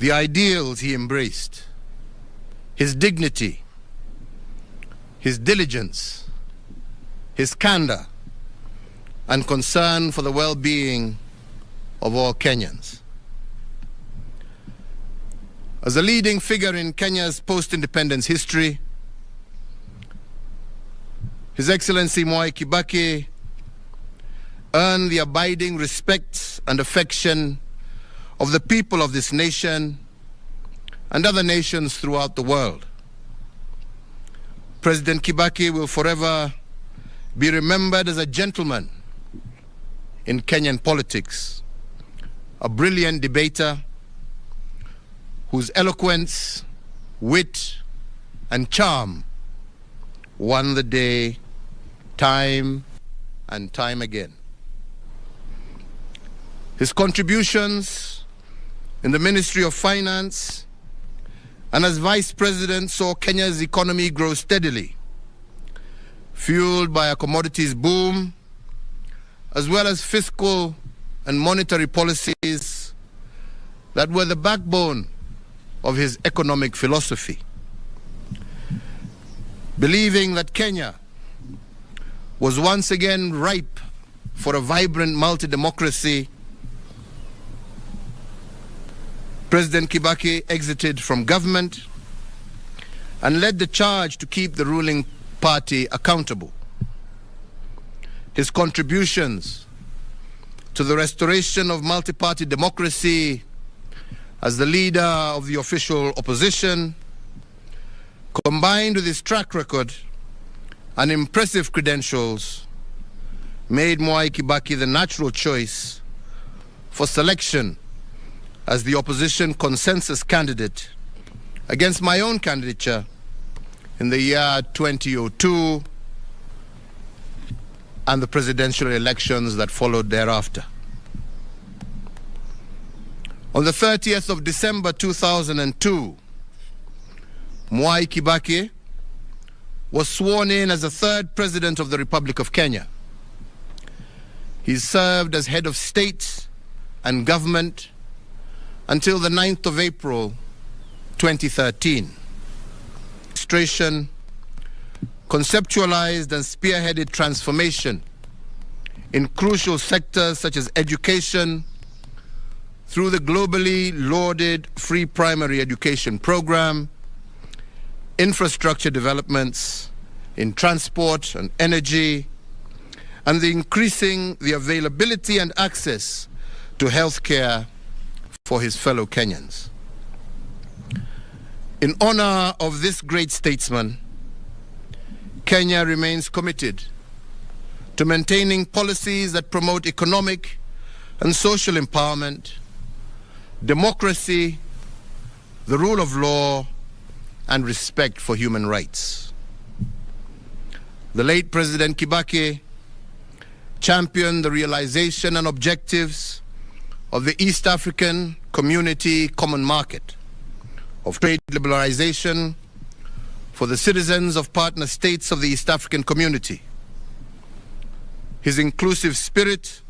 the ideals he embraced, his dignity, his diligence, his candor, and concern for the well-being of all Kenyans. As a leading figure in Kenya's post-independence history, His Excellency Mwai Kibaki earned the abiding respect and affection of the people of this nation and other nations throughout the world. President Kibaki will forever be remembered as a gentleman in Kenyan politics, a brilliant debater whose eloquence, wit, and charm won the day time and time again. His contributions in the Ministry of Finance and as Vice President saw Kenya's economy grow steadily, fueled by a commodities boom, as well as fiscal and monetary policies that were the backbone of his economic philosophy. Believing that Kenya was once again ripe for a vibrant multi-democracy, President Kibaki exited from government and led the charge to keep the ruling party accountable. His contributions to the restoration of multi-party democracy as the leader of the official opposition, combined with his track record and impressive credentials, made Mwai Kibaki the natural choice for selection as the opposition consensus candidate against my own candidature in the year 2002 and the presidential elections that followed thereafter. On the 30th of December 2002, Mwai Kibaki was sworn in as the third president of the Republic of Kenya. He served as head of state and government until the 9th of April 2013. Administration conceptualized and spearheaded transformation in crucial sectors such as education through the globally lauded free primary education program, infrastructure developments in transport and energy, and increasing the availability and access to health care for his fellow Kenyans. In honor of this great statesman, Kenya remains committed to maintaining policies that promote economic and social empowerment, democracy, the rule of law, and respect for human rights. The late President Kibaki championed the realization and objectives of the East African Community Common Market, of trade liberalization for the citizens of partner states of the East African Community. His inclusive spirit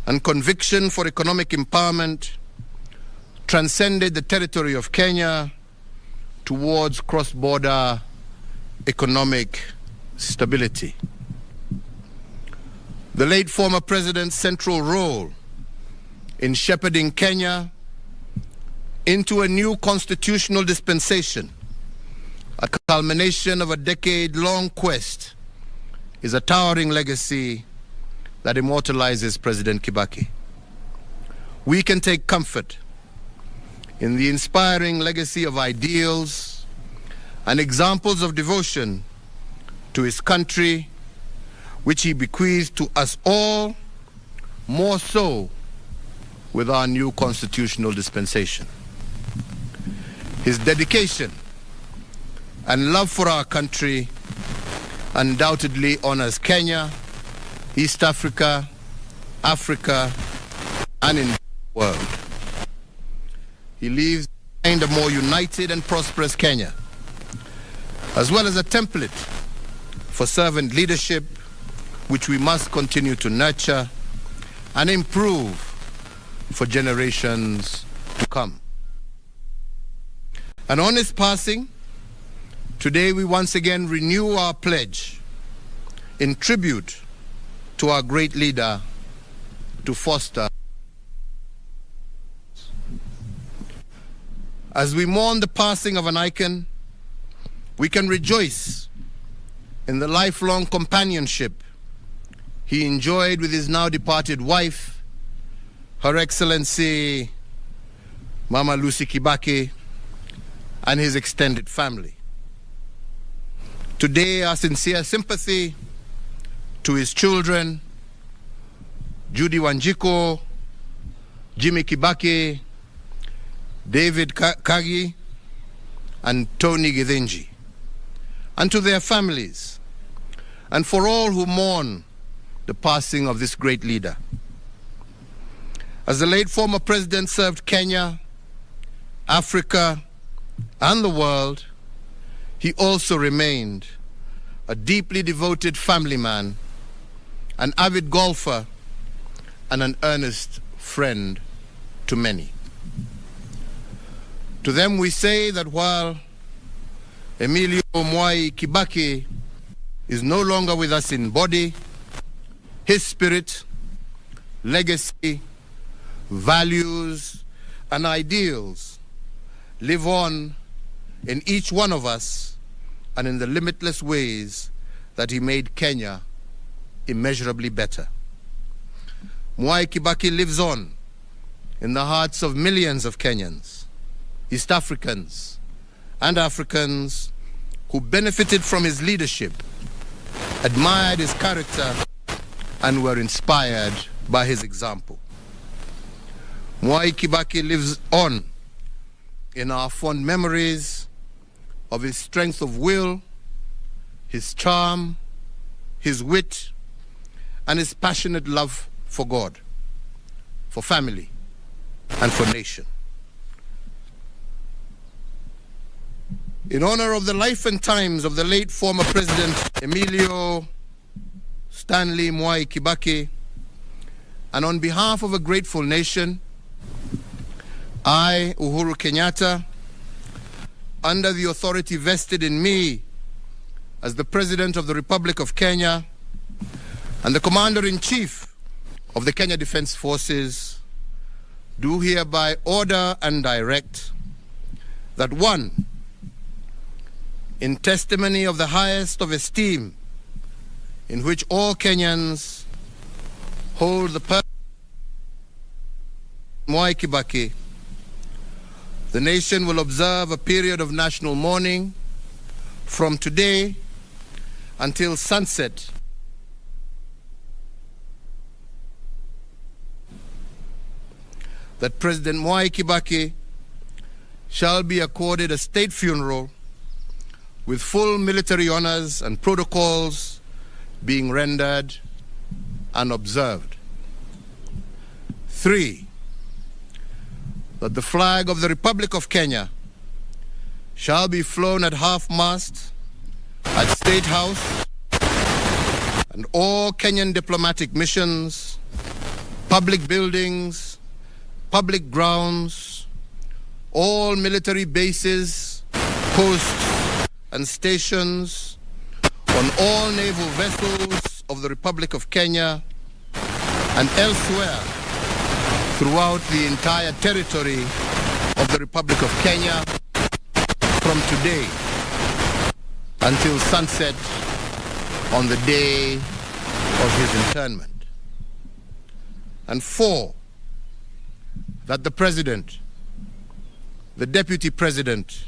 and conviction for economic empowerment transcended the territory of Kenya towards cross-border economic stability. The late former president's central role in shepherding Kenya into a new constitutional dispensation, a culmination of a decade-long quest, is a towering legacy that immortalizes President Kibaki. We can take comfort in the inspiring legacy of ideals and examples of devotion to his country, which he bequeathed to us all, more so with our new constitutional dispensation. His dedication and love for our country undoubtedly honors Kenya, East Africa, Africa, and in the world. He leaves behind a more united and prosperous Kenya, as well as a template for servant leadership, which we must continue to nurture and improve for generations to come. And on his passing, today we once again renew our pledge in tribute to our great leader to foster. As we mourn the passing of an icon, we can rejoice in the lifelong companionship he enjoyed with his now departed wife, Her Excellency Mama Lucy Kibaki, and his extended family. Today, our sincere sympathy to his children, Judy Wanjiko, Jimmy Kibaki, David Kagi, and Tony Githinji, and to their families, and for all who mourn the passing of this great leader. As the late former president served Kenya, Africa, and the world, he also remained a deeply devoted family man, an avid golfer, and an earnest friend to many. To them we say that while Emilio Mwai Kibaki is no longer with us in body, his spirit, legacy, values, and ideals live on in each one of us and in the limitless ways that he made Kenya immeasurably better. Mwai Kibaki lives on in the hearts of millions of Kenyans, East Africans, and Africans who benefited from his leadership, admired his character, and were inspired by his example. Mwai Kibaki lives on in our fond memories of his strength of will, his charm, his wit, and his passionate love for God, for family, and for nation. In honor of the life and times of the late former President Emilio Stanley Mwai Kibaki, and on behalf of a grateful nation, I, Uhuru Kenyatta, under the authority vested in me as the President of the Republic of Kenya and the Commander-in-Chief of the Kenya Defence Forces, do hereby order and direct that 1, in testimony of the highest of esteem in which all Kenyans hold the person of Mwai Kibaki, the nation will observe a period of national mourning from today until sunset. That President Mwai Kibaki shall be accorded a state funeral with full military honors and protocols being rendered and observed. 3, that the flag of the Republic of Kenya shall be flown at half-mast at Statehouse and all Kenyan diplomatic missions, public buildings, public grounds, all military bases, posts, and stations, on all naval vessels of the Republic of Kenya and elsewhere throughout the entire territory of the Republic of Kenya from today until sunset on the day of his internment. And 4, that the President, the Deputy President,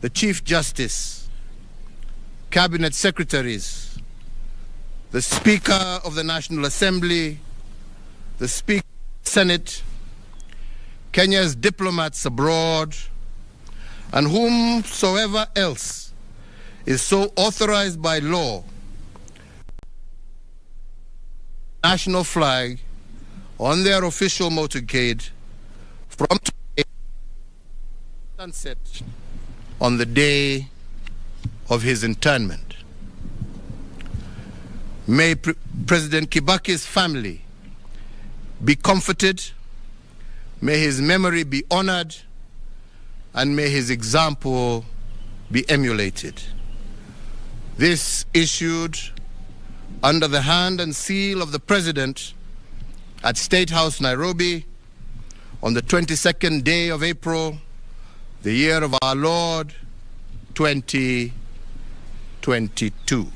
the Chief Justice, Cabinet Secretaries, the Speaker of the National Assembly, the Speaker of the Senate, Kenya's diplomats abroad, and whomsoever else is so authorized by law, national flag on their official motorcade from today sunset on the day of his internment. May President Kibaki's family be comforted, may his memory be honored, and may his example be emulated. This issued under the hand and seal of the President at Statehouse, Nairobi, on the 22nd day of April, the year of our Lord, 2022.